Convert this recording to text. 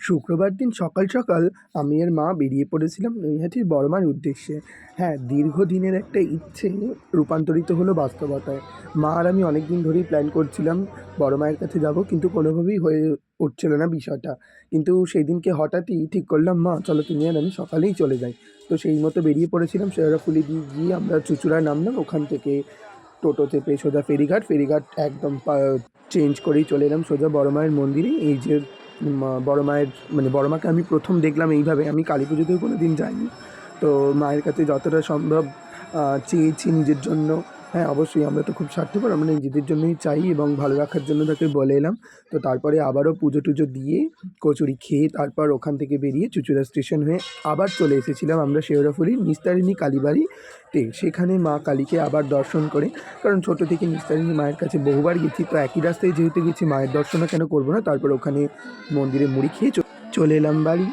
শুক্রবার দিন সকাল সকাল আমি আর মা বেরিয়ে পড়েছিলাম নৈহাটির বড়মার উদ্দেশ্যে। হ্যাঁ, দীর্ঘদিনের একটা ইচ্ছে রূপান্তরিত হলো বাস্তবতায়। মা আর আমি অনেক দিন ধরেই প্ল্যান করছিলাম বড় মায়ের কাছে যাব, কিন্তু কোনোভাবেই হয়ে উঠছিল না বিষয়টা। কিন্তু সেই দিনকে হঠাৎই ঠিক করলাম, মা চলো তুমি আর আমি সকালেই চলে যাই। তো সেই মতো বেরিয়ে পড়েছিলাম। শেওড়াফুলি দিয়ে গিয়ে আমরা চুঁচুড়ায় নামলাম, ওখান থেকে টোটো চেপে সোজা ফেরিঘাট একদম চেঞ্জ করেই চলে এলাম সোজা বড় মায়ের মন্দিরে। এই যে বড় মায়ের মানে বড় মাকে আমি প্রথম দেখলাম এইভাবে, আমি কালী পুজোতেও কোনো দিন যাইনি। তো মায়ের কাছে যতটা সম্ভব চেয়েছি নিজের জন্য। হ্যাঁ, অবশ্যই আমরা তো খুব স্বার্থপর, আমরা নিজেদের জন্যই চাই এবং ভালো রাখার জন্য তাকে বলে এলাম। তো তারপরে আবারও পুজো টুজো দিয়ে কচুরি খেয়ে তারপর ওখান থেকে বেরিয়ে চুঁচুড়া স্টেশন হয়ে আবার চলে এসেছিলাম আমরা শেওড়াফুলির নিস্তারিণী কালীবাড়িতে। সেখানে মা কালীকে আবার দর্শন করে, কারণ ছোটো থেকে নিস্তারিণী মায়ের কাছে বহুবার গেছি, তো একই রাস্তায় যেহেতু গেছি মায়ের দর্শনও কেন করবো না। তারপর ওখানে মন্দিরে মুড়ি খেয়ে চলে এলাম বাড়ি।